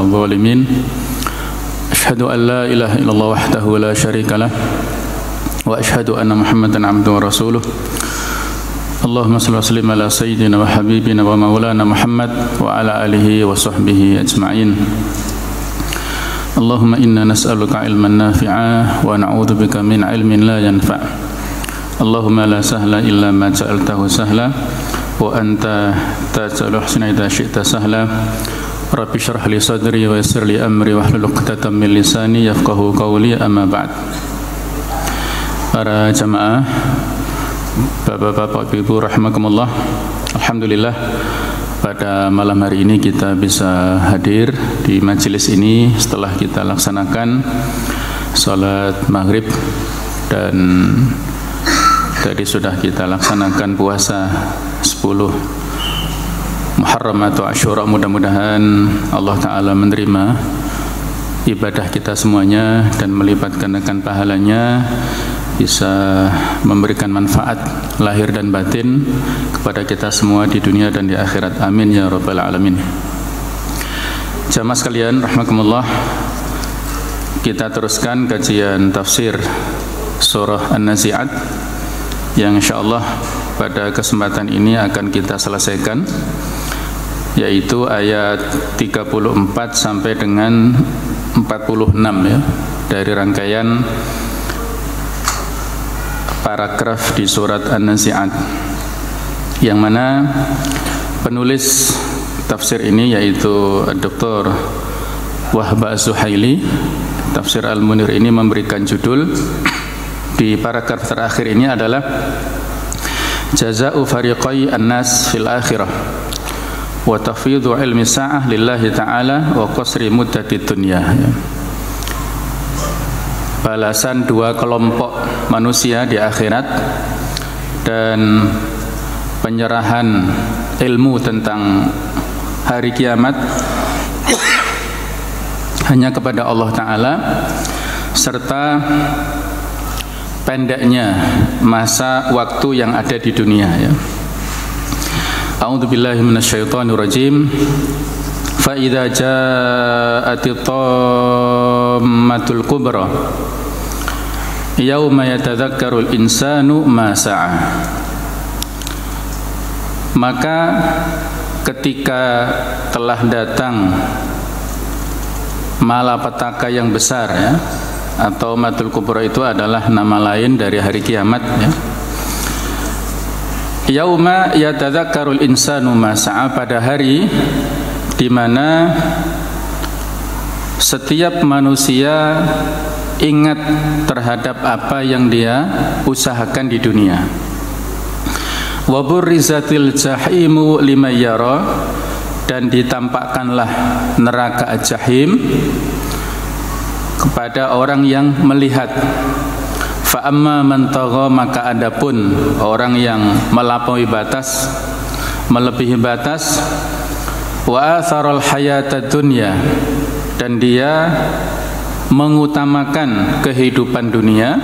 الظالمين أشهد أن لا إله إلا الله وحده لا شريك له وأشهد أن محمدا عبده ورسوله اللهم صل وسلم على سيدنا وحبيبنا ومولانا محمد وعلى آله وصحبه أجمعين اللهم إنا نسألك علما نافعا ونعوذ بك من علم لا ينفع اللهم لا سهل إلا ما جعلته سهلا وأنت تجعل الحسن إذا شئت سهلا رب اشرح لي صدري ويسر لي أمري واحلل عقدة من لساني يفقهوا قولي أما بعد. Para jamaah, bapak-bapak, ibu rahimakumullah, alhamdulillah pada malam hari ini kita bisa hadir di majelis ini setelah kita laksanakan salat maghrib dan tadi sudah kita laksanakan puasa 10 Muharram atau Asyura. Mudah-mudahan Allah Ta'ala menerima ibadah kita semuanya dan melipatkan akan pahalanya, bisa memberikan manfaat lahir dan batin kepada kita semua di dunia dan di akhirat. Amin ya rabbal alamin. Jamaah sekalian rahimakumullah, kita teruskan kajian tafsir surah An-Nazi'at yang insyaallah pada kesempatan ini akan kita selesaikan, yaitu ayat 34 sampai dengan 46 ya, dari rangkaian paragraf di surat An-Nazi'at, yang mana penulis tafsir ini yaitu Dr. Wahb Az-Zuhaili, tafsir Al-Munir ini memberikan judul di paragraf terakhir ini adalah Jaza'u fariqai an-nas fil akhirah wa tafwidhu ilmi sa'ah lillahi ta'ala wa qasri muddati dunya. Balasan dua kelompok manusia di akhirat dan penyerahan ilmu tentang hari kiamat hanya kepada Allah Ta'ala, serta pendeknya masa waktu yang ada di dunia ya. A'udzubillahi minasyaitonirrajim. Fa idza ja'atit tammatul kubra yauma yatadzakkarul insanu ma sa'a. Maka ketika telah datang malapetaka yang besar ya, atau matul kubra itu adalah nama lain dari hari kiamat ya. Yauma yatadzakkarul insanu ma sa'a, pada hari di mana setiap manusia ingat terhadap apa yang dia usahakan di dunia. Wa burrizatil jahimu liman yara, dan ditampakkanlah neraka jahim kepada orang yang melihat. Fa amma man tagha, maka adapun orang yang melampaui batas, melebihi batas, wa atharal hayatad dunya, dan dia mengutamakan kehidupan dunia,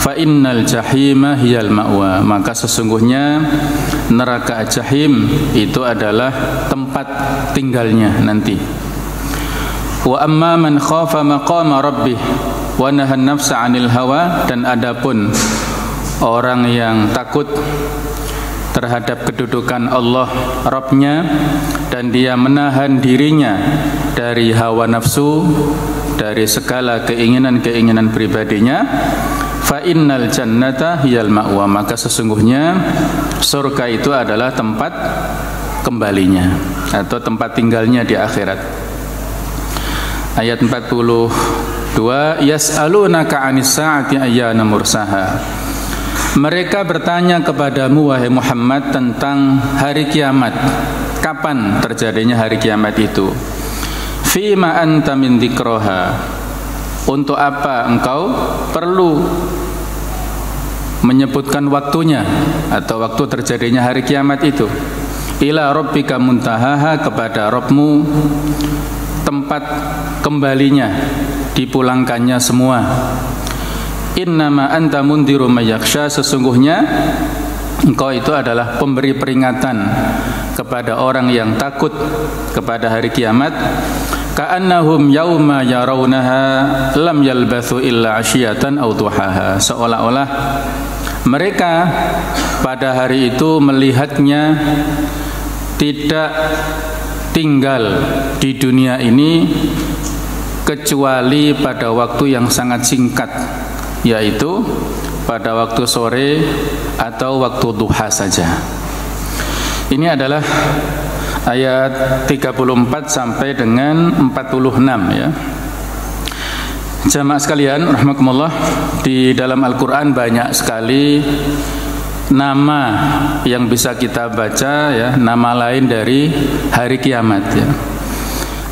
fa innal jahima hiyal ma'wa, maka sesungguhnya neraka jahim itu adalah tempat tinggalnya nanti. Wa amma man khafa maqama rabbih wa nahan nafsa 'anil hawa, dan adapun orang yang takut terhadap kedudukan Allah Rabbnya dan dia menahan dirinya dari hawa nafsu, dari segala keinginan-keinginan pribadinya, fa innal jannata hiyal ma'wa, maka sesungguhnya surga itu adalah tempat kembalinya atau tempat tinggalnya di akhirat. Ayat 42, yas'alunaka 'anis sa'ati ayyana mursaha. Mereka bertanya kepadamu wahai Muhammad tentang hari kiamat, kapan terjadinya hari kiamat itu. Fima anta min dzikraha, untuk apa engkau perlu menyebutkan waktunya atau waktu terjadinya hari kiamat itu. Ila rabbika muntahaha, kepada Rabbmu tempat kembalinya, dipulangkannya semua. Innama anta mundiru mayaksha, sesungguhnya engkau itu adalah pemberi peringatan kepada orang yang takut kepada hari kiamat. ka'annahum yauma yarawnaha lam yalbathu illa 'ashiyatan aw duhaha, seolah-olah mereka pada hari itu melihatnya tidak tinggal di dunia ini kecuali pada waktu yang sangat singkat, yaitu pada waktu sore atau waktu duha saja. Ini adalah ayat 34 sampai dengan 46 ya. Jamaah sekalian rahimakumullah, di dalam Al-Qur'an banyak sekali nama yang bisa kita baca ya, nama lain dari hari kiamat ya.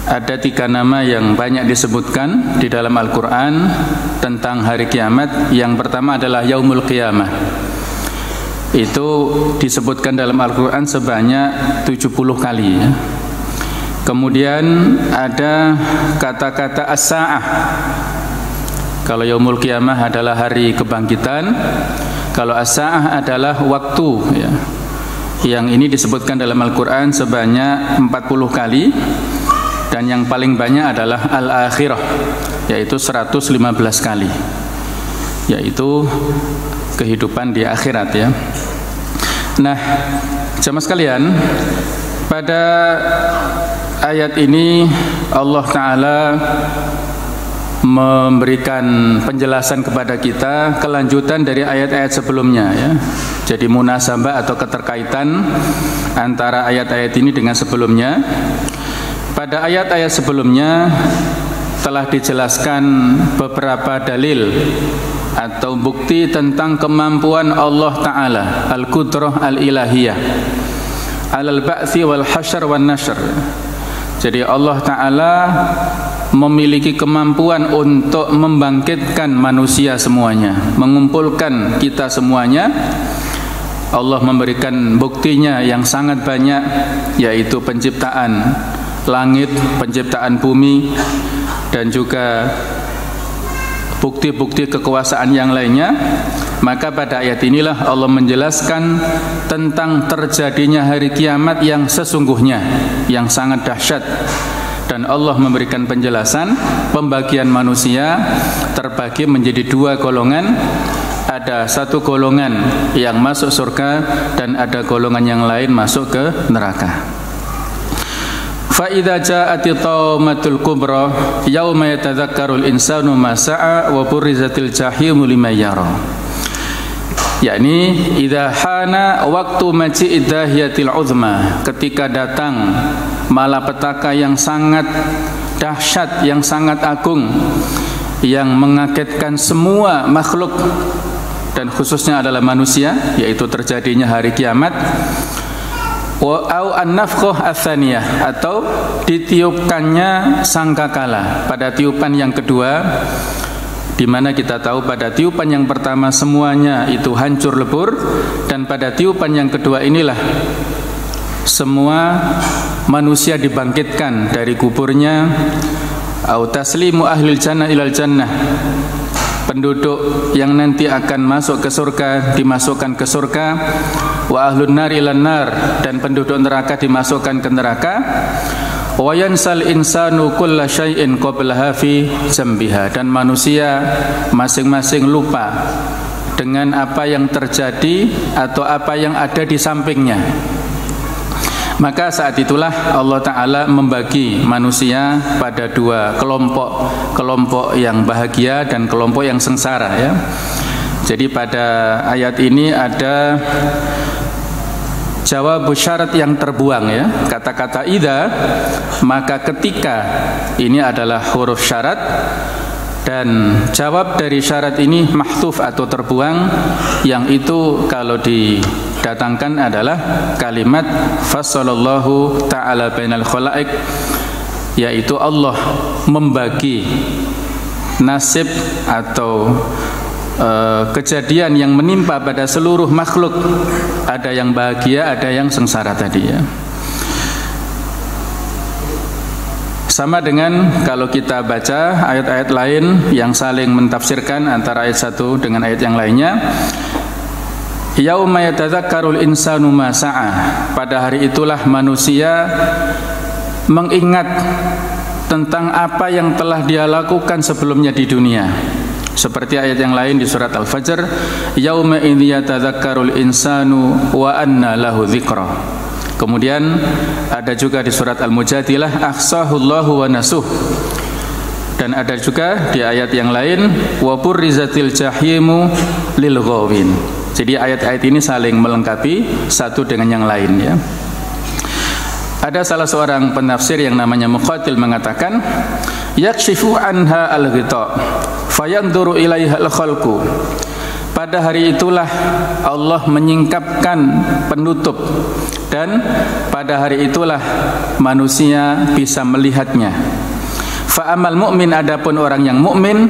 Ada 3 nama yang banyak disebutkan di dalam Al-Qur'an tentang hari kiamat. Yang pertama adalah Yaumul Qiyamah. Itu disebutkan dalam Al-Qur'an sebanyak 70 kali ya. Kemudian ada kata-kata as-sa'ah. Kalau Yaumul Qiyamah adalah hari kebangkitan, kalau as-sa'ah adalah waktu ya. Yang ini disebutkan dalam Al-Qur'an sebanyak 40 kali, dan yang paling banyak adalah al-akhirah, yaitu 115 kali, yaitu kehidupan di akhirat ya. Nah, jamaah sekalian, pada ayat ini Allah Ta'ala memberikan penjelasan kepada kita kelanjutan dari ayat-ayat sebelumnya ya. Jadi munasabah atau keterkaitan antara ayat-ayat ini dengan sebelumnya. Pada ayat-ayat sebelumnya telah dijelaskan beberapa dalil atau bukti tentang kemampuan Allah Ta'ala, al-qudrah al-ilahiyah alal ba'thi wal hasyar wan nashr. Jadi Allah Ta'ala memiliki kemampuan untuk membangkitkan manusia semuanya, mengumpulkan kita semuanya. Allah memberikan buktinya yang sangat banyak, yaitu penciptaan langit, penciptaan bumi, dan juga bukti-bukti kekuasaan yang lainnya. Maka pada ayat inilah Allah menjelaskan tentang terjadinya hari kiamat yang sesungguhnya, yang sangat dahsyat. Dan Allah memberikan penjelasan pembagian manusia terbagi menjadi 2 golongan. Ada 1 golongan yang masuk surga dan ada golongan yang lain masuk ke neraka. Fa idza ja'ati taumatul kubra yauma yatadzakkarul insanu ma sa'a wa burrizatil jahimu liman yara. Yakni idza hana waktu maji'id dahiyatil uzma, ketika datang malapetaka yang sangat dahsyat, yang sangat agung, yang mengagetkan semua makhluk dan khususnya adalah manusia, yaitu terjadinya hari kiamat. Au an-nafkhah ats-tsaniyah, atau ditiupkannya sangkakala pada tiupan yang kedua, di mana kita tahu pada tiupan yang pertama semuanya itu hancur lebur, dan pada tiupan yang kedua inilah semua manusia dibangkitkan dari kuburnya. Au taslimu ahlil jannah ilal jannah, penduduk yang nanti akan masuk ke surga dimasukkan ke surga. Wa ahlun nar ilan nar, dan penduduk neraka dimasukkan ke neraka. Wa yansal insanu kulla syai'in qablaha fi jambiha, dan manusia masing-masing lupa dengan apa yang terjadi atau apa yang ada di sampingnya. Maka saat itulah Allah Ta'ala membagi manusia pada 2 kelompok, kelompok yang bahagia dan kelompok yang sengsara ya. Jadi pada ayat ini ada jawab syarat yang terbuang ya, kata-kata idza, maka ketika ini adalah huruf syarat, dan jawab dari syarat ini mahdhuf atau terbuang, yang itu kalau didatangkan adalah kalimat fassalallahu ta'ala bainal khalaik, yaitu Allah membagi nasib atau kejadian yang menimpa pada seluruh makhluk, ada yang bahagia, ada yang sengsara tadi ya. Sama dengan kalau kita baca ayat-ayat lain yang saling mentafsirkan antara ayat satu dengan ayat yang lainnya. Yauma yatadzakkarul insanu ma sa'a, pada hari itulah manusia mengingat tentang apa yang telah dia lakukan sebelumnya di dunia. Seperti ayat yang lain di surat Al-Fajr, yauma idz yatadzakkarul insanu wa anna lahu dzikra. Kemudian ada juga di surat Al-Mujadilah, ahsahullahu wa nasuh. Dan ada juga di ayat yang lain, wa burrizatil jahimu lil ghawin. Jadi ayat-ayat ini saling melengkapi satu dengan yang lain ya. Ada salah seorang penafsir yang namanya Muqatil mengatakan, yakshifu anha al-ghita fayanduru ilaiha al-khalqu. Pada hari itulah Allah menyingkapkan penutup, dan pada hari itulah manusia bisa melihatnya. Fa amal mu'min, adapun orang yang mukmin,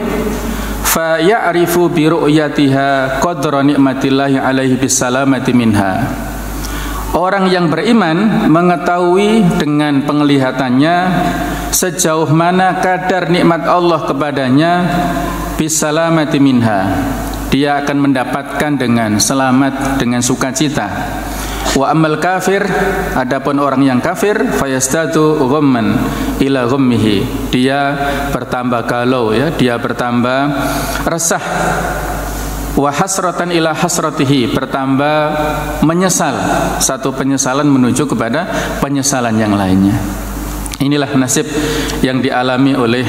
fa ya'rifu bi ru'yatiha qadra nikmatillahi alaihi bisalamati minha. Orang yang beriman mengetahui dengan penglihatannya sejauh mana kadar nikmat Allah kepadanya bisalamati minha. Dia akan mendapatkan dengan selamat, dengan sukacita. Wa amal kafir, adapun orang yang kafir, fayastatu ghamman ila ghammihi. Dia bertambah galau ya, dia bertambah resah. Wa hasratan ila hasratihi, bertambah menyesal, satu penyesalan menuju kepada penyesalan yang lainnya. Inilah nasib yang dialami oleh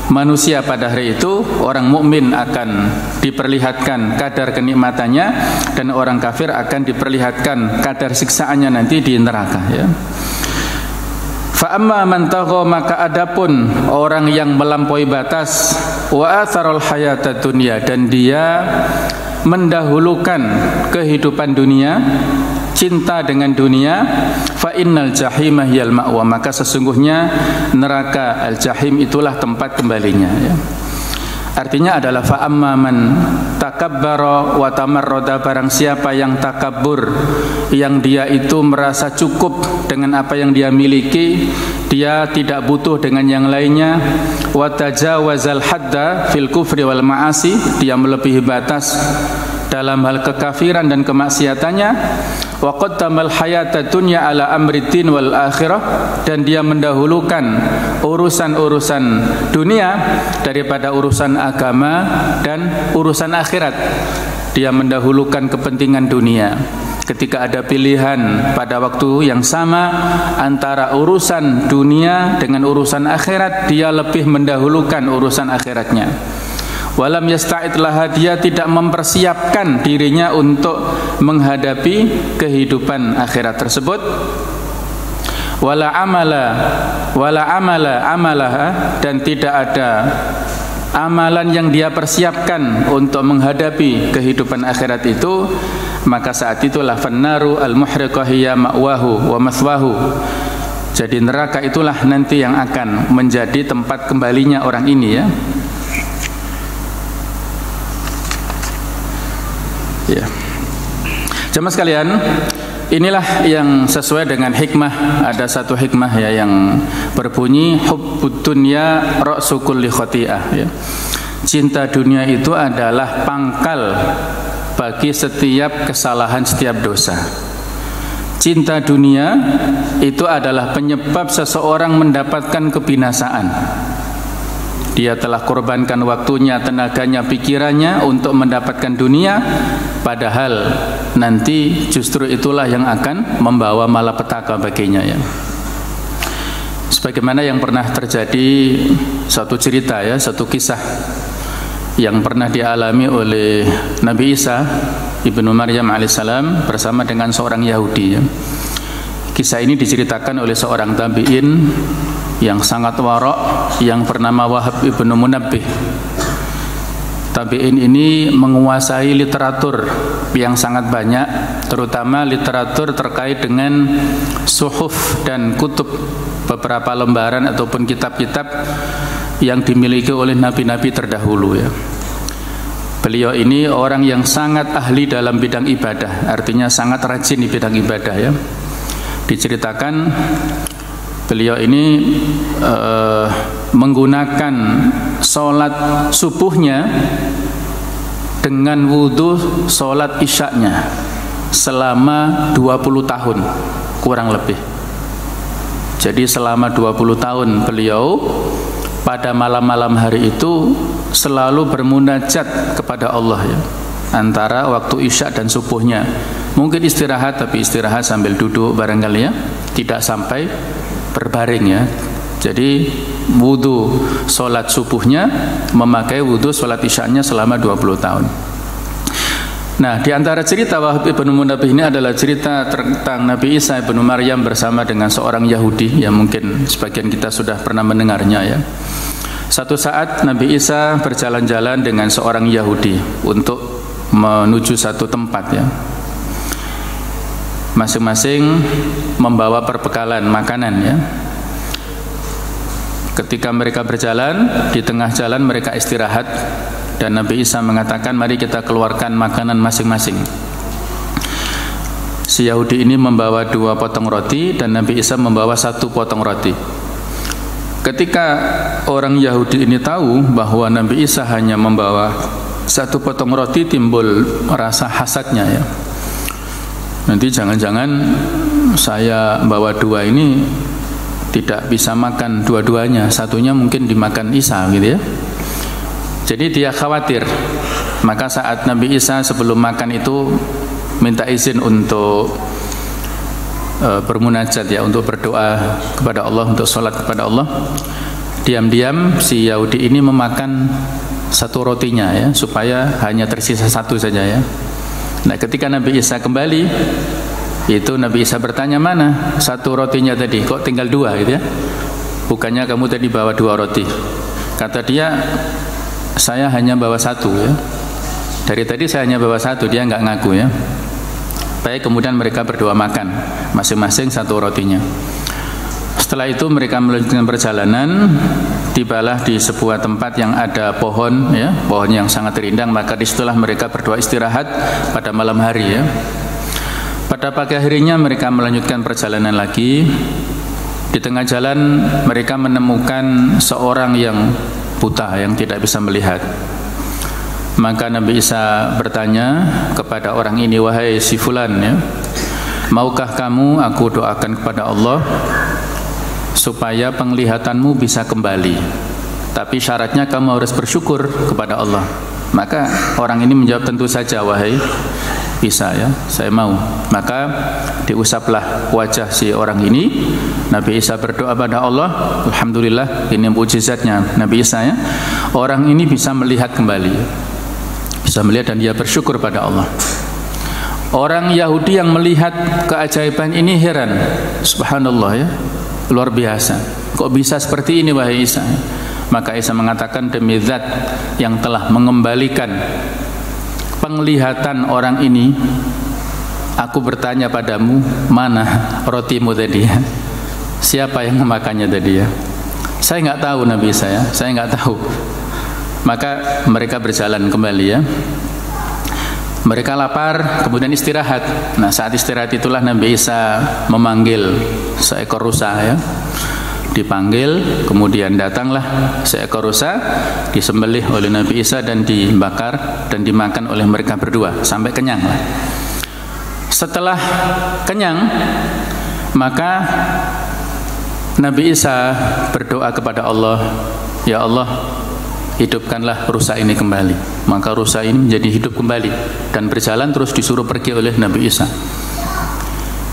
manusia pada hari itu. Orang mukmin akan diperlihatkan kadar kenikmatannya, dan orang kafir akan diperlihatkan kadar siksaannya nanti di neraka ya. Fa amma man tagha, maka adapun orang yang melampaui batas, wa atharul hayatad dunya, dan dia mendahulukan kehidupan dunia, cinta dengan dunia, fa innal jahima hiyal ma'wa, maka sesungguhnya neraka al-jahim itulah tempat kembalinya ya. Artinya adalah fa amma man takabbara wa tamarrada, barang siapa yang takabbur, yang dia itu merasa cukup dengan apa yang dia miliki, dia tidak butuh dengan yang lainnya, wa tajawazal hadda fil kufri wal ma'asi, dia melebihi batas dalam hal kekafiran dan kemaksiatannya, wa qaddamal hayatad dunya ala amriddin wal akhirah, dan dia mendahulukan urusan-urusan dunia daripada urusan agama dan urusan akhirat. Dia mendahulukan kepentingan dunia. Ketika ada pilihan pada waktu yang sama antara urusan dunia dengan urusan akhirat, dia lebih mendahulukan urusan akhiratnya. Walam yasta'id laha, dia tidak mempersiapkan dirinya untuk menghadapi kehidupan akhirat tersebut. Wala amala amalaha, dan tidak ada amalan yang dia persiapkan untuk menghadapi kehidupan akhirat itu, maka saat itulah fannaru al-muhriqah hiya ma'wahu wa maswahu. Jadi neraka itulah nanti yang akan menjadi tempat kembalinya orang ini ya. Ya. Jemaah sekalian, inilah yang sesuai dengan hikmah. Ada satu hikmah ya yang berbunyi hubbud dunya ra'su kulli khati'ah ya. Cinta dunia itu adalah pangkal bagi setiap kesalahan, setiap dosa. Cinta dunia itu adalah penyebab seseorang mendapatkan kebinasaan. Dia telah korbankan waktunya, tenaganya, pikirannya untuk mendapatkan dunia, padahal nanti justru itulah yang akan membawa malapetaka baginya ya. Sebagaimana yang pernah terjadi satu cerita ya, satu kisah yang pernah dialami oleh Nabi Isa ibnu Maryam alaihissalam bersama dengan seorang Yahudi ya. Kisah ini diceritakan oleh seorang tabi'in yang sangat warok yang bernama Wahab ibnu Munabbih. Tabi'in ini menguasai literatur yang sangat banyak, terutama literatur terkait dengan suhuf dan kutub, beberapa lembaran ataupun kitab-kitab yang dimiliki oleh nabi-nabi terdahulu ya. Beliau ini orang yang sangat ahli dalam bidang ibadah, artinya sangat rajin di bidang ibadah ya. Diceritakan beliau ini menggunakan sholat subuhnya dengan wudhu sholat isyaknya selama 20 tahun kurang lebih. Jadi selama 20 tahun beliau pada malam-malam hari itu selalu bermunajat kepada Allah ya, antara waktu isya dan subuhnya. Mungkin istirahat, tapi istirahat sambil duduk barangkali ya, tidak sampai berbaring ya. Jadi wudu sholat subuhnya memakai wudu sholat isyanya selama 20 tahun. Nah, di antara cerita Wahab ibn Munabbih ini adalah cerita tentang Nabi Isa ibn Maryam bersama dengan seorang Yahudi yang mungkin sebagian kita sudah pernah mendengarnya ya. Satu saat Nabi Isa berjalan-jalan dengan seorang Yahudi untuk menuju satu tempat ya. Masing-masing membawa perbekalan makanan ya. Ketika mereka berjalan, di tengah jalan mereka istirahat dan Nabi Isa mengatakan, mari kita keluarkan makanan masing-masing. Si Yahudi ini membawa 2 potong roti dan Nabi Isa membawa 1 potong roti. Ketika orang Yahudi ini tahu bahwa Nabi Isa hanya membawa 1 potong roti, timbul rasa hasadnya ya. Nanti jangan-jangan saya bawa 2 ini tidak bisa makan dua-duanya, satunya mungkin dimakan Isa gitu ya. Jadi dia khawatir. Maka saat Nabi Isa sebelum makan itu minta izin untuk bermunajat ya, untuk berdoa kepada Allah, untuk sholat kepada Allah. Diam-diam si Yahudi ini memakan 1 rotinya ya, supaya hanya tersisa 1 saja ya. Nah, ketika Nabi Isa kembali, itu Nabi Isa bertanya, mana 1 rotinya tadi, kok tinggal 2 gitu ya, bukannya kamu tadi bawa 2 roti. Kata dia, saya hanya bawa 1 ya, dari tadi saya hanya bawa 1. Dia nggak ngaku ya. Baik, kemudian mereka berdua makan masing-masing 1 rotinya. Setelah itu mereka melanjutkan perjalanan, tibalah di sebuah tempat yang ada pohon ya, pohon yang sangat rindang. Maka disitulah mereka berdua istirahat pada malam hari ya. Pada pagi harinya mereka melanjutkan perjalanan lagi. Di tengah jalan mereka menemukan seorang yang buta, yang tidak bisa melihat. Maka Nabi Isa bertanya kepada orang ini, wahai si fulan ya, maukah kamu aku doakan kepada Allah supaya penglihatanmu bisa kembali, tapi syaratnya kamu harus bersyukur kepada Allah. Maka orang ini menjawab, tentu saja wahai Isa ya, saya mau. Maka diusaplah wajah si orang ini. Nabi Isa berdoa pada Allah, alhamdulillah, ini mukjizatnya Nabi Isa ya, orang ini bisa melihat kembali, bisa melihat dan dia bersyukur pada Allah. Orang Yahudi yang melihat keajaiban ini heran, subhanallah ya, luar biasa, kok bisa seperti ini wahai Isa. Maka Isa mengatakan, demi zat yang telah mengembalikan penglihatan orang ini, aku bertanya padamu, mana rotimu tadi ya? Siapa yang memakannya tadi ya? Saya nggak tahu Nabi saya nggak tahu. Maka mereka berjalan kembali ya. Mereka lapar, kemudian istirahat. Nah, saat istirahat itulah Nabi Isa memanggil seekor rusa ya. Dipanggil, kemudian datanglah seekor rusa, disembelih oleh Nabi Isa dan dibakar dan dimakan oleh mereka berdua sampai kenyang. Setelah kenyang, maka Nabi Isa berdoa kepada Allah, ya Allah, hidupkanlah rusa ini kembali. Maka rusa ini menjadi hidup kembali dan berjalan terus, disuruh pergi oleh Nabi Isa.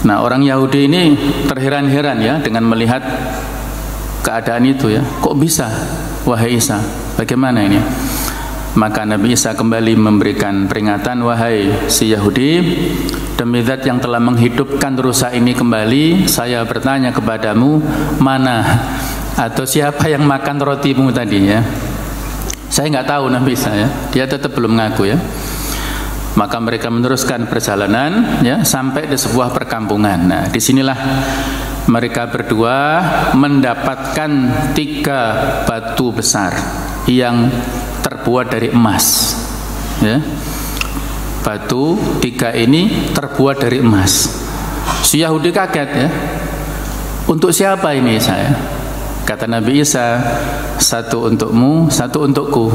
Nah, orang Yahudi ini terheran-heran ya dengan melihat keadaan itu ya, kok bisa wahai Isa, bagaimana ini? Maka Nabi Isa kembali memberikan peringatan, wahai si Yahudi, demi zat yang telah menghidupkan rusa ini kembali, saya bertanya kepadamu, mana atau siapa yang makan rotimu tadi ya? Saya nggak tahu Nabi Isa ya, dia tetap belum ngaku ya. Maka mereka meneruskan perjalanan ya sampai di sebuah perkampungan. Nah, disinilah mereka berdua mendapatkan 3 batu besar yang terbuat dari emas ya. Batu 3 ini terbuat dari emas. Si Yahudi kaget ya, untuk siapa ini saya? Kata Nabi Isa, 1 untukmu, 1 untukku.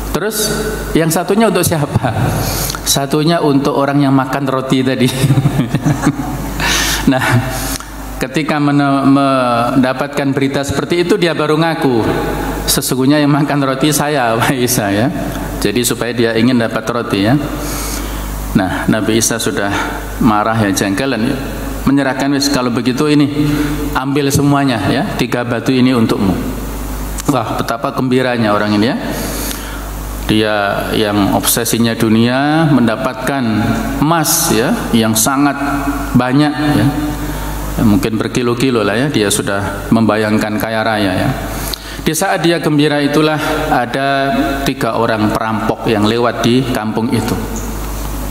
Terus yang satunya untuk siapa? Satunya untuk orang yang makan roti tadi. Nah, ketika mendapatkan berita seperti itu dia baru ngaku, sesungguhnya yang makan roti saya, Wahai Isa ya. Jadi supaya dia ingin dapat roti ya. Nah, Nabi Isa sudah marah ya, jengkel, dan menyerahkan, wis kalau begitu ini ambil semuanya ya, 3 batu ini untukmu. Wah, betapa gembiranya orang ini ya. Dia yang obsesinya dunia mendapatkan emas ya yang sangat banyak ya. Mungkin berkilo-kilo lah ya, dia sudah membayangkan kaya raya ya. Di saat dia gembira itulah ada 3 orang perampok yang lewat di kampung itu.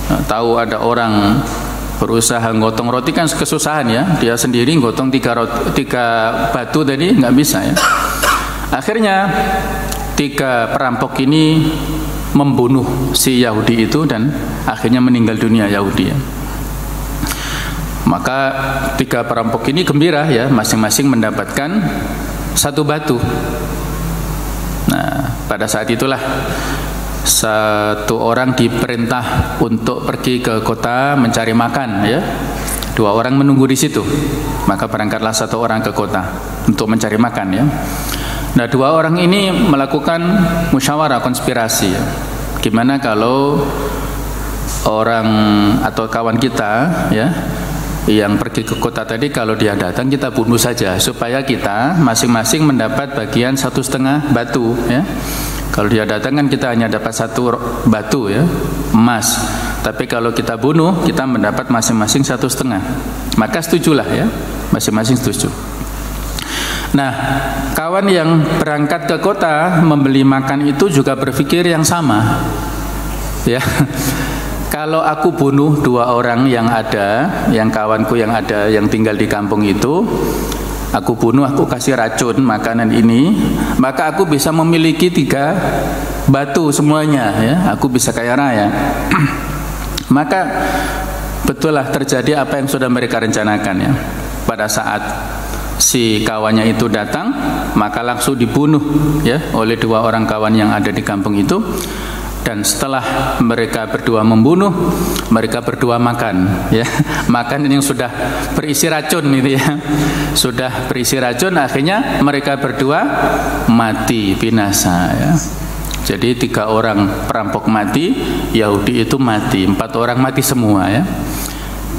Nah, tahu ada orang berusaha gotong roti kan kesusahan ya, dia sendiri gotong 3 batu tadi nggak bisa ya. Akhirnya 3 perampok ini membunuh si Yahudi itu dan akhirnya meninggal dunia Yahudi ya. Maka 3 perampok ini gembira ya, masing-masing mendapatkan 1 batu. Nah, pada saat itulah 1 orang diperintah untuk pergi ke kota mencari makan ya. 2 orang menunggu di situ. Maka berangkatlah 1 orang ke kota untuk mencari makan ya. Nah, 2 orang ini melakukan musyawarah konspirasi ya. Gimana kalau orang atau kawan kita ya yang pergi ke kota tadi, kalau dia datang kita bunuh saja supaya kita masing-masing mendapat bagian 1,5 batu ya. Kalau dia datang kan kita hanya dapat 1 batu ya, emas. Tapi kalau kita bunuh kita mendapat masing-masing 1,5. Maka setujulah ya, masing-masing setuju. Nah, kawan yang berangkat ke kota membeli makan itu juga berpikir yang sama ya. Kalau aku bunuh 2 orang yang ada, yang kawanku yang ada, yang tinggal di kampung itu, aku bunuh, aku kasih racun makanan ini, maka aku bisa memiliki 3 batu semuanya ya, aku bisa kaya raya. Maka betul lah terjadi apa yang sudah mereka rencanakan ya. Pada saat si kawannya itu datang, maka langsung dibunuh ya oleh 2 orang kawan yang ada di kampung itu. Dan setelah mereka berdua membunuh, mereka berdua makan ya, makan yang sudah berisi racun itu ya, sudah berisi racun, akhirnya mereka berdua mati binasa ya. Jadi 3 orang perampok mati, Yahudi itu mati, 4 orang mati semua ya.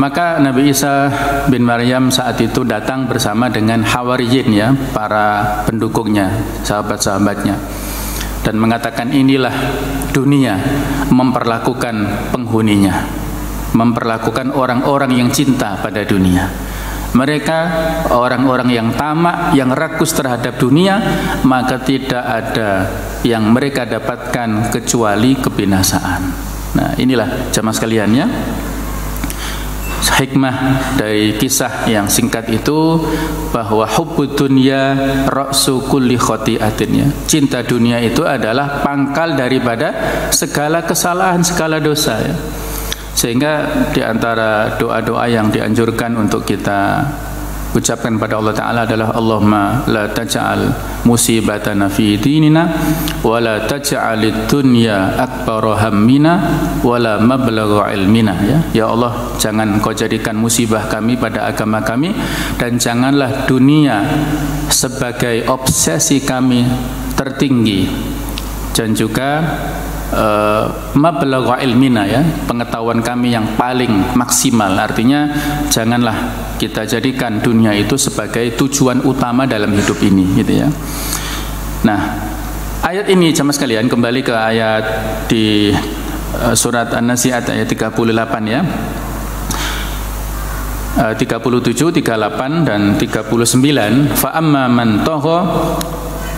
Maka Nabi Isa bin Maryam saat itu datang bersama dengan Hawariyin ya, para pendukungnya, sahabat-sahabatnya, dan mengatakan inilah dunia memperlakukan penghuninya, memperlakukan orang-orang yang cinta pada dunia. Mereka orang-orang yang tamak, yang rakus terhadap dunia, maka tidak ada yang mereka dapatkan kecuali kebinasaan. Nah, inilah jamaah sekalian ya, hikmah dari kisah yang singkat itu, bahwa hubbud dunya ra'su kulli khati'atin ya. Cinta dunia itu adalah pangkal daripada segala kesalahan, segala dosa ya. Sehingga di antara doa-doa yang dianjurkan untuk kita ucapkan pada Allah Ta'ala adalah Allahumma la taj'al musibatana fi dinina wa la taj'alid dunya akbara hammina wa la mablagha ilmina ya. Ya Allah, jangan Kau jadikan musibah kami pada agama kami, dan janganlah dunia sebagai obsesi kami tertinggi, dan juga mablagha ilmina ya, pengetahuan kami yang paling maksimal. Artinya janganlah kita jadikan dunia itu sebagai tujuan utama dalam hidup ini gitu ya. Nah, ayat ini jamaah sekalian, kembali ke ayat di surat An-Nazi'at ayat 38 ya, 37, 38 dan 39. Fa amma man tagha,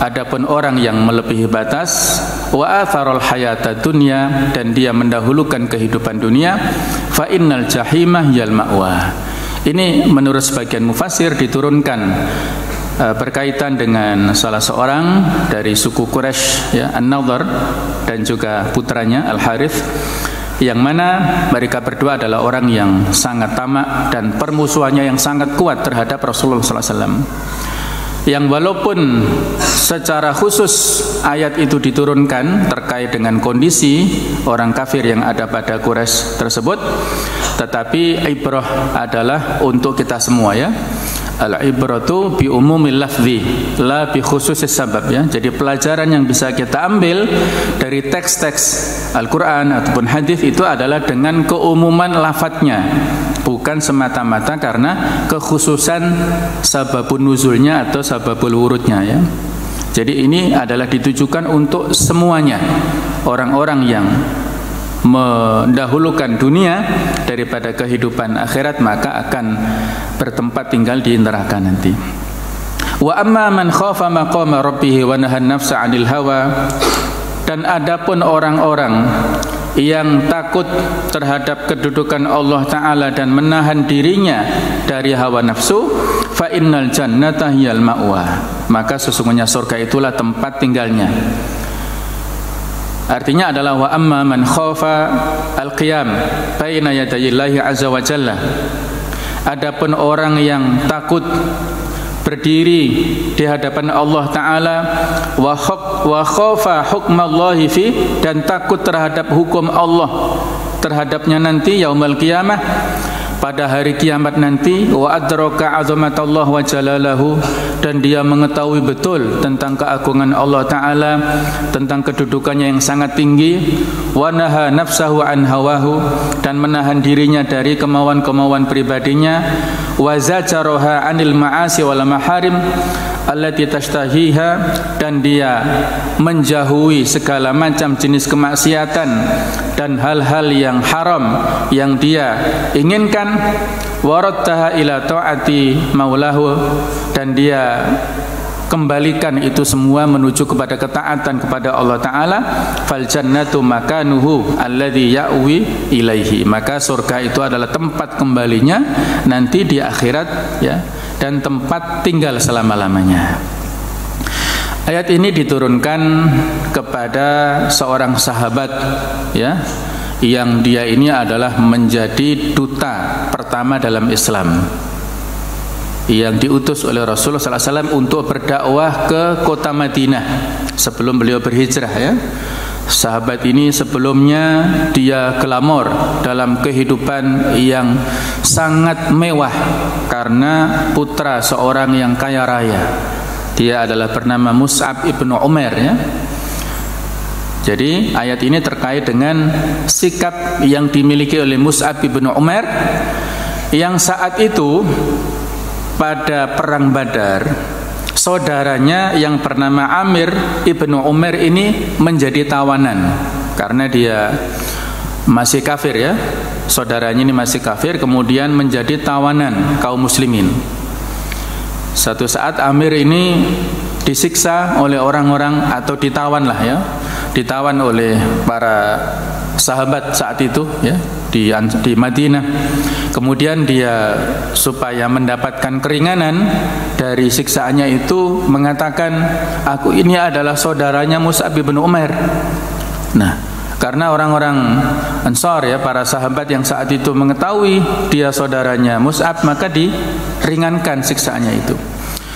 adapun orang yang melebihi batas, wa atharul hayata dunya, dan dia mendahulukan kehidupan dunia, fa innal jahimah yal ma'wa. Ini menurut sebagian mufasir diturunkan berkaitan dengan salah seorang dari suku Quraisy ya, An-Nadhr, dan juga putranya Al-Harith, yang mana mereka berdua adalah orang yang sangat tamak dan permusuhannya yang sangat kuat terhadap Rasulullah SAW. Yang walaupun secara khusus ayat itu diturunkan terkait dengan kondisi orang kafir yang ada pada Quraisy tersebut, tetapi ibrah adalah untuk kita semua ya. Al-ibratu bi umumil lafzi la bi khususis sabab ya. Jadi pelajaran yang bisa kita ambil dari teks-teks Al-Qur'an ataupun hadis itu adalah dengan keumuman lafadznya, bukan semata-mata karena kekhususan sababun nuzulnya atau sababul wurudnya ya. Jadi ini adalah ditujukan untuk semuanya. Orang-orang yang mendahulukan dunia daripada kehidupan akhirat maka akan bertempat tinggal di neraka nanti. Wa amma man khafa maqama rabbih wa nahan nafsa 'anil hawa, dan adapun orang-orang yang takut terhadap kedudukan Allah Ta'ala dan menahan dirinya dari hawa nafsu, fa innal jannata hiyal ma'wa, maka sesungguhnya surga itulah tempat tinggalnya. Artinya adalah wa amma man khafa al-qiyam baina yadayillahi azza wa jalla, adapun orang yang takut berdiri di hadapan Allah Ta'ala, wa khafa hukmallahi fi, dan takut terhadap hukum Allah terhadapnya nanti yaumul qiyamah, pada hari kiamat nanti, wa adraka azamatullah wa jalalahu, dan dia mengetahui betul tentang keagungan Allah Ta'ala, tentang kedudukannya yang sangat tinggi, wa naha nafsahu an hawahu, dan menahan dirinya dari kemauan-kemauan pribadinya, wa zajaroha anil ma'asi wal maharim allati tashtahiha, dan dia menjauhi segala macam jenis kemaksiatan dan hal-hal yang haram yang dia inginkan, warattaha ila ta'ati maulahu, dan dia kembalikan itu semua menuju kepada ketaatan kepada Allah Ta'ala, fal jannatu makanuhu alladhi ya'wi ilaihi, maka surga itu adalah tempat kembalinya nanti di akhirat ya, dan tempat tinggal selama-lamanya. Ayat ini diturunkan kepada seorang sahabat ya, yang dia ini adalah menjadi duta pertama dalam Islam, yang diutus oleh Rasulullah SAW untuk berdakwah ke kota Madinah sebelum beliau berhijrah ya. Sahabat ini sebelumnya dia glamor dalam kehidupan yang sangat mewah karena putra seorang yang kaya raya. Dia adalah bernama Mus'ab ibnu Umair ya. Jadi ayat ini terkait dengan sikap yang dimiliki oleh Mus'ab ibnu Umair yang saat itu pada perang Badar, saudaranya yang bernama Amir ibnu Umair ini menjadi tawanan karena dia masih kafir ya. Saudaranya ini masih kafir, kemudian menjadi tawanan kaum muslimin. Satu saat Amir ini disiksa oleh orang-orang, atau ditawan lah ya, ditawan oleh para sahabat saat itu ya di Madinah. Kemudian dia supaya mendapatkan keringanan dari siksaannya itu mengatakan, aku ini adalah saudaranya Mus'ab bin Umair. Nah, karena orang-orang Ansar ya, para sahabat yang saat itu mengetahui dia saudaranya Mus'ab, maka diringankan siksaannya itu.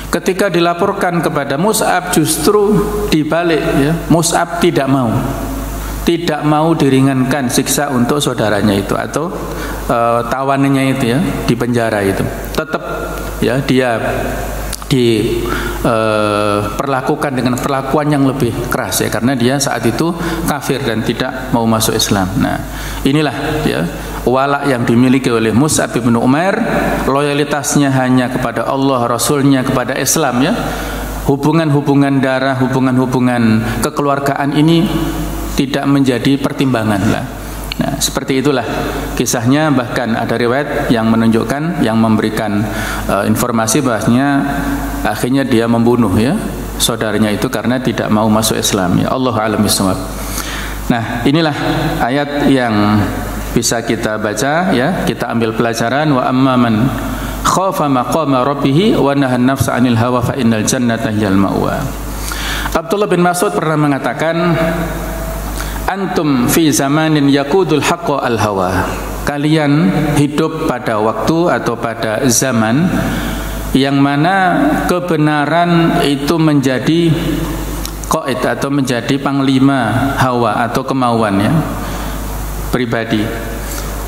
Ketika dilaporkan kepada Mus'ab, justru dibalik ya, Mus'ab tidak mau diringankan siksa untuk saudaranya itu, atau tawanannya itu ya, di penjara itu. Tetap ya dia diperlakukan dengan perlakuan yang lebih keras ya, karena dia saat itu kafir dan tidak mau masuk Islam. Nah, inilah ya wala yang dimiliki oleh Mus'ab bin Umair, loyalitasnya hanya kepada Allah, Rasulnya, kepada Islam ya. Hubungan-hubungan darah, hubungan-hubungan kekeluargaan ini tidak menjadi pertimbangan lah. Nah, seperti itulah kisahnya. Bahkan ada riwayat yang menunjukkan, yang memberikan informasi bahasanya akhirnya dia membunuh ya saudaranya itu karena tidak mau masuk Islam ya. Allahu a'lam bishawab. Nah, inilah ayat yang bisa kita baca ya, kita ambil pelajaran. Wa amman khafa maqama rabbih wa nahan nafsa 'anil hawa fa innal jannata hiyal ma'wa. Abdullah bin Mas'ud pernah mengatakan, antum fi zamanin yaqudul haqqa al hawa. Kalian hidup pada waktu atau pada zaman yang mana kebenaran itu menjadi qaid atau menjadi panglima hawa atau kemauan ya pribadi.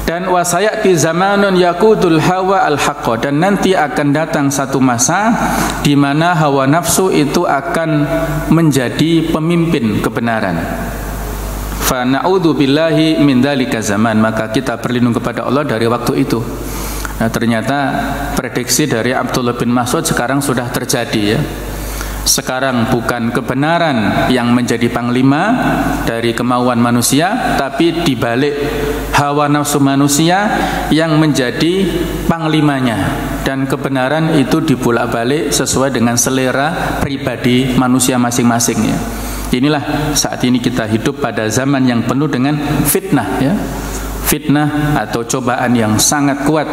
Dan wasayati zamanun yakudul hawa al-haqqa, dan nanti akan datang satu masa di mana hawa nafsu itu akan menjadi pemimpin kebenaran. Fa na'udzu billahi min dzalika zaman, maka kita berlindung kepada Allah dari waktu itu. Nah, ternyata prediksi dari Abdullah bin Mas'ud sekarang sudah terjadi ya. Sekarang bukan kebenaran yang menjadi panglima dari kemauan manusia, tapi dibalik hawa nafsu manusia yang menjadi panglimanya, dan kebenaran itu dibolak-balik sesuai dengan selera pribadi manusia masing-masingnya. Inilah saat ini kita hidup pada zaman yang penuh dengan fitnah ya. Fitnah atau cobaan yang sangat kuat.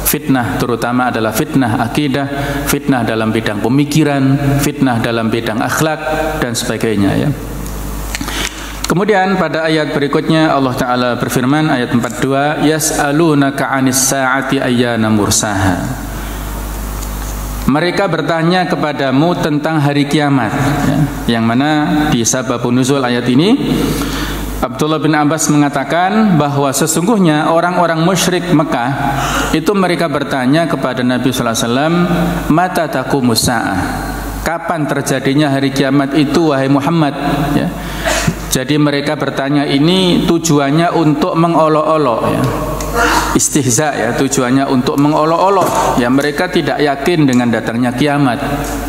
Fitnah terutama adalah fitnah akidah, fitnah dalam bidang pemikiran, fitnah dalam bidang akhlak dan sebagainya ya. Kemudian pada ayat berikutnya Allah Ta'ala berfirman, ayat 42, yas'alunaka 'anis sa'ati ayyana mursaha. Mereka bertanya kepadamu tentang hari kiamat ya. Yang mana di sababun nuzul ayat ini Abdullah bin Abbas mengatakan bahwa sesungguhnya orang-orang musyrik Mekah itu mereka bertanya kepada Nabi sallallahu alaihi wasallam, mata taqumus saah, kapan terjadinya hari kiamat itu wahai Muhammad ya. Jadi mereka bertanya ini tujuannya untuk mengolok-olok ya. Istihza ya, tujuannya untuk mengolok-olok ya. Mereka tidak yakin dengan datangnya kiamat,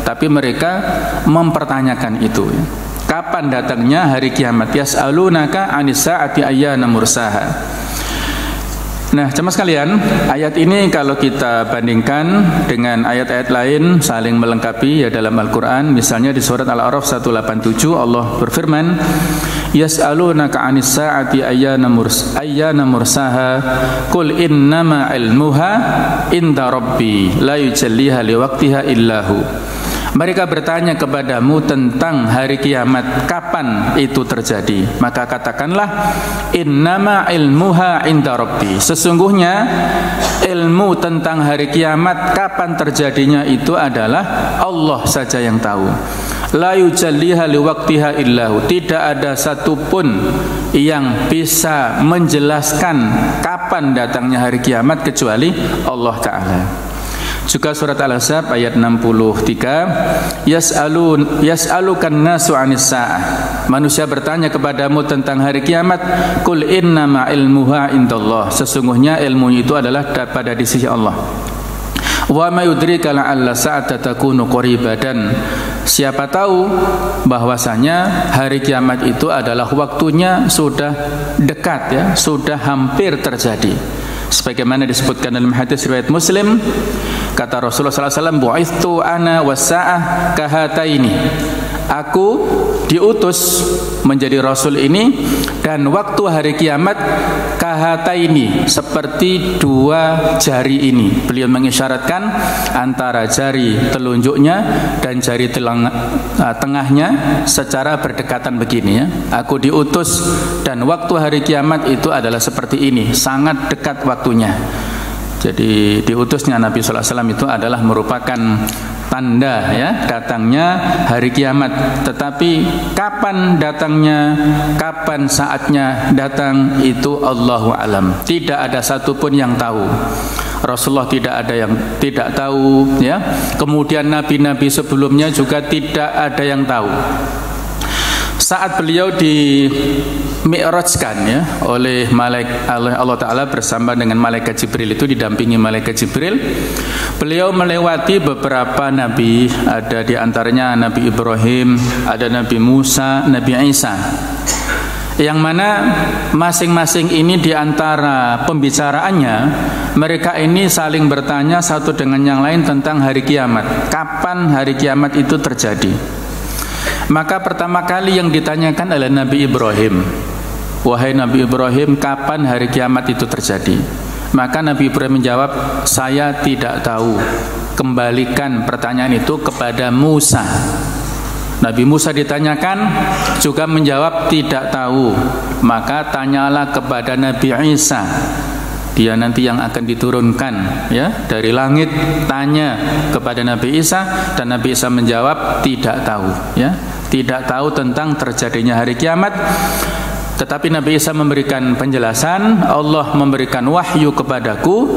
tapi mereka mempertanyakan itu ya. Kapan datangnya hari kiamat? Yas'alunaka 'anis sa'ati ayyana mursaha. Nah, jemaah sekalian, ayat ini kalau kita bandingkan dengan ayat-ayat lain saling melengkapi ya dalam Al-Qur'an. Misalnya di surat Al-A'raf 187 Allah berfirman, yas'alunaka 'anis sa'ati ayyana mursaha qul innama 'ilmuha inda rabbi la yujalliha liwaqtiha illahu. Mereka bertanya kepadamu tentang hari kiamat, kapan itu terjadi? Maka katakanlah, innama ilmuha inda rabbi. Sesungguhnya ilmu tentang hari kiamat, kapan terjadinya itu adalah Allah saja yang tahu. La yujalliha liwaqtiha illahu. Tidak ada satupun yang bisa menjelaskan kapan datangnya hari kiamat kecuali Allah Ta'ala. Juga surat Al-Ahzab ayat 63, yas'alukan nasu 'anis sa'ah. Manusia bertanya kepadamu tentang hari kiamat, qul innama ilmuha indallah. Sesungguhnya ilmu itu adalah pada di sisi Allah. Wa ma yudrika la'alla sa'ata takunu qariba, dan siapa tahu bahwasanya hari kiamat itu adalah waktunya sudah dekat ya, sudah hampir terjadi. Sebagaimana disebutkan dalam hadis riwayat Muslim, kata Rasulullah SAW, bu'ithtu ana was-sa'ah kahataini. Aku diutus menjadi Rasul ini, dan waktu hari kiamat kahataini, seperti dua jari ini. Beliau mengisyaratkan antara jari telunjuknya dan jari tengahnya secara berdekatan begini ya. Aku diutus dan waktu hari kiamat itu adalah seperti ini, sangat dekat waktunya. Jadi diutusnya Nabi sallallahu alaihi wasallam itu adalah merupakan tanda ya datangnya hari kiamat. Tetapi kapan datangnya, kapan saatnya datang itu Allahu alam. Tidak ada satupun yang tahu. Rasulullah tidak ada yang tidak tahu ya. Kemudian nabi-nabi sebelumnya juga tidak ada yang tahu. Saat beliau di mi'rajkan ya oleh Allah Ta'ala bersama dengan malaikat Jibril, itu didampingi malaikat Jibril, beliau melewati beberapa nabi. Ada di antaranya Nabi Ibrahim, ada Nabi Musa, Nabi Isa, yang mana masing-masing ini di antara pembicaraannya mereka ini saling bertanya satu dengan yang lain tentang hari kiamat, kapan hari kiamat itu terjadi. Maka pertama kali yang ditanyakan oleh Nabi Ibrahim, wahai Nabi Ibrahim, kapan hari kiamat itu terjadi? Maka Nabi Ibrahim menjawab, saya tidak tahu. Kembalikan pertanyaan itu kepada Musa. Nabi Musa ditanyakan juga menjawab tidak tahu. Maka tanyalah kepada Nabi Isa. Dia nanti yang akan diturunkan ya dari langit. Tanya kepada Nabi Isa, dan Nabi Isa menjawab tidak tahu ya. Tidak tahu tentang terjadinya hari kiamat. Tetapi Nabi Isa memberikan penjelasan, Allah memberikan wahyu kepadaku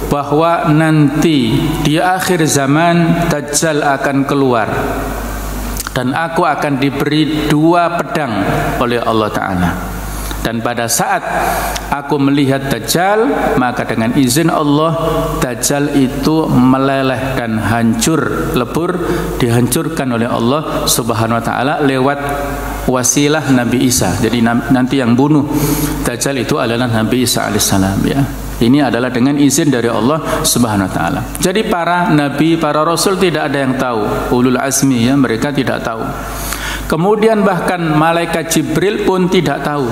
bahwa nanti di akhir zaman Dajjal akan keluar dan aku akan diberi 2 pedang oleh Allah Ta'ala. Dan pada saat aku melihat Dajjal, maka dengan izin Allah Dajjal itu meleleh dan hancur lebur, dihancurkan oleh Allah Subhanahu wa Ta'ala lewat wasilah Nabi Isa. Jadi nanti yang bunuh Dajjal itu adalah Nabi Isa alaihissalam, ya. Ini adalah dengan izin dari Allah Subhanahu wa Ta'ala. Jadi para nabi, para rasul tidak ada yang tahu. Ulul azmi, ya, mereka tidak tahu. Kemudian bahkan malaikat Jibril pun tidak tahu.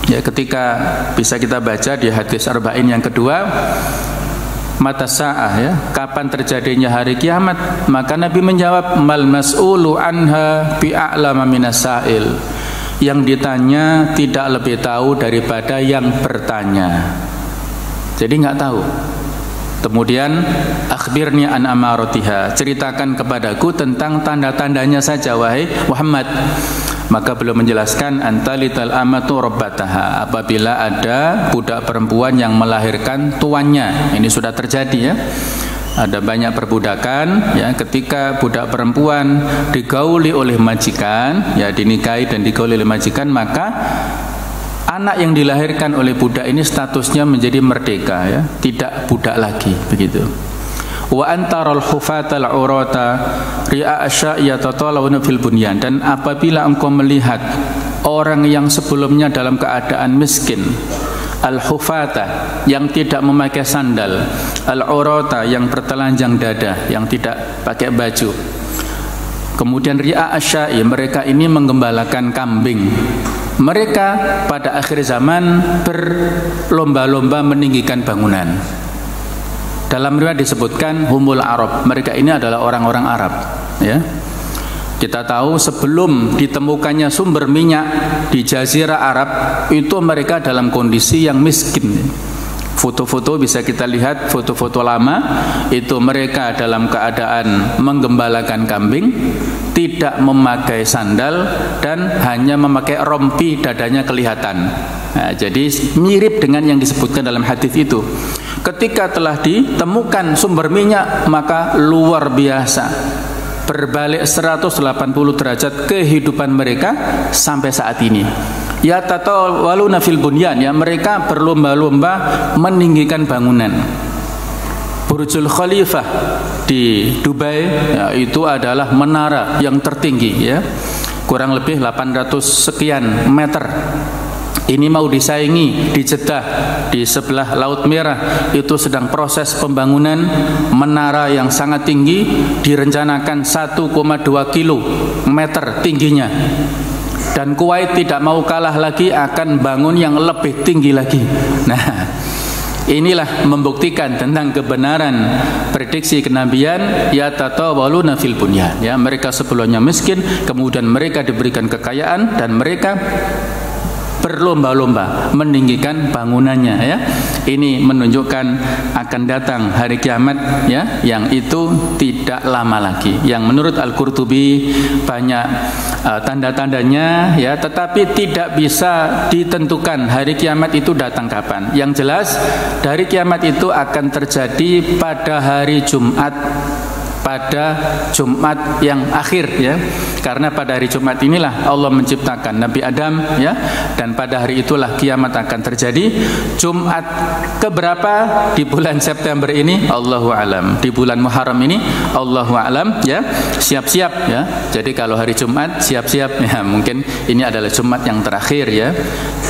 Ya, ketika bisa kita baca di hadis arba'in yang kedua, mata sa'ah, ya, kapan terjadinya hari kiamat, maka Nabi menjawab, mal mas'ulu anha bi'a'lama minas sa'il. Yang ditanya tidak lebih tahu daripada yang bertanya. Jadi nggak tahu. Kemudian akhbirni an amaratiha, ceritakan kepadaku tentang tanda-tandanya saja wahai Muhammad. Maka beliau menjelaskan, antalital amatu rabbataha, apabila ada budak perempuan yang melahirkan tuannya. Ini sudah terjadi, ya. Ada banyak perbudakan, ya, ketika budak perempuan digauli oleh majikan, ya, dinikahi dan digauli oleh majikan, maka anak yang dilahirkan oleh budak ini statusnya menjadi merdeka, ya, tidak budak lagi, begitu. Wa antaral hufatal urata ri'a asya'a tatalawna fil bunyan, dan apabila engkau melihat orang yang sebelumnya dalam keadaan miskin, al-hufata yang tidak memakai sandal, al-urata yang bertelanjang dada, yang tidak pakai baju, kemudian ri'a asya'i, mereka ini menggembalakan kambing. Mereka pada akhir zaman berlomba-lomba meninggikan bangunan. Dalam riwayat disebutkan humul Arab, mereka ini adalah orang-orang Arab, ya. Kita tahu sebelum ditemukannya sumber minyak di Jazirah Arab itu mereka dalam kondisi yang miskin. Foto-foto bisa kita lihat, foto-foto lama itu mereka dalam keadaan menggembalakan kambing, tidak memakai sandal dan hanya memakai rompi, dadanya kelihatan. Nah, jadi mirip dengan yang disebutkan dalam hadis itu. Ketika telah ditemukan sumber minyak, maka luar biasa, berbalik 180 derajat kehidupan mereka sampai saat ini. Ya tatawaluna fil bunyan, ya, mereka berlomba-lomba meninggikan bangunan. Burjul Khalifah di Dubai, ya, itu adalah menara yang tertinggi, ya, kurang lebih 800 sekian meter. Ini mau disaingi di Jeddah, di sebelah Laut Merah, itu sedang proses pembangunan menara yang sangat tinggi, direncanakan 1,2 kilometer tingginya. Dan Kuwait tidak mau kalah lagi, akan bangun yang lebih tinggi lagi. Nah, inilah membuktikan tentang kebenaran prediksi kenabian, ya tatawaluna fil bunyan, ya, mereka sebelumnya miskin, kemudian mereka diberikan kekayaan dan mereka berlomba-lomba meninggikan bangunannya, ya. Ini menunjukkan akan datang hari kiamat, ya, yang itu tidak lama lagi. Yang menurut Al-Qurtubi banyak tanda-tandanya, ya, tetapi tidak bisa ditentukan hari kiamat itu datang kapan. Yang jelas hari kiamat itu akan terjadi pada hari Jumat, pada Jumat yang akhir, ya, karena pada hari Jumat inilah Allah menciptakan Nabi Adam, ya, dan pada hari itulah kiamat akan terjadi. Jumat keberapa di bulan September ini Allahu alam, di bulan Muharram ini Allahu alam, ya, siap-siap, ya. Jadi kalau hari Jumat siap-siap, ya, mungkin ini adalah Jumat yang terakhir, ya.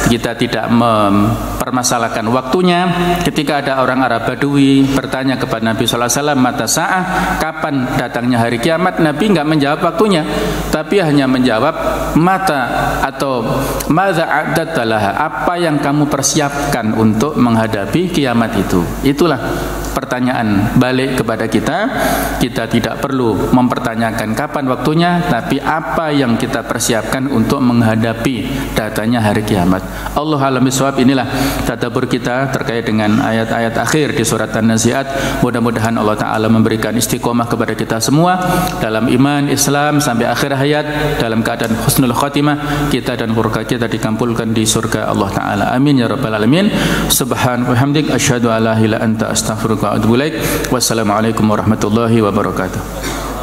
Kita tidak mempermasalahkan waktunya. Ketika ada orang Arab Badui bertanya kepada Nabi sallallahu alaihi wasallam, mata sa'ah, kapan datangnya hari kiamat, Nabi enggak menjawab waktunya, tapi hanya menjawab mata atau madza a'dattalaha, apa yang kamu persiapkan untuk menghadapi kiamat itu. Itulah pertanyaan balik kepada kita. Kita tidak perlu mempertanyakan kapan waktunya, tapi apa yang kita persiapkan untuk menghadapi datanya hari kiamat. Allah alam bisawab. Inilah tadabbur kita terkait dengan ayat-ayat akhir di surat An-Nazi'at. Mudah-mudahan Allah Ta'ala memberikan istiqomah kepada kita semua dalam iman Islam sampai akhir hayat, dalam keadaan husnul khatimah, kita dan keluarga kita dikampulkan di surga Allah Ta'ala. Amin ya rabbal alamin. Subhanallah wa hamdik, asyhadu an la ilaha illa anta, astaghfiruka wa atubu ilaik. Wassalamualaikum warahmatullahi wabarakatuh.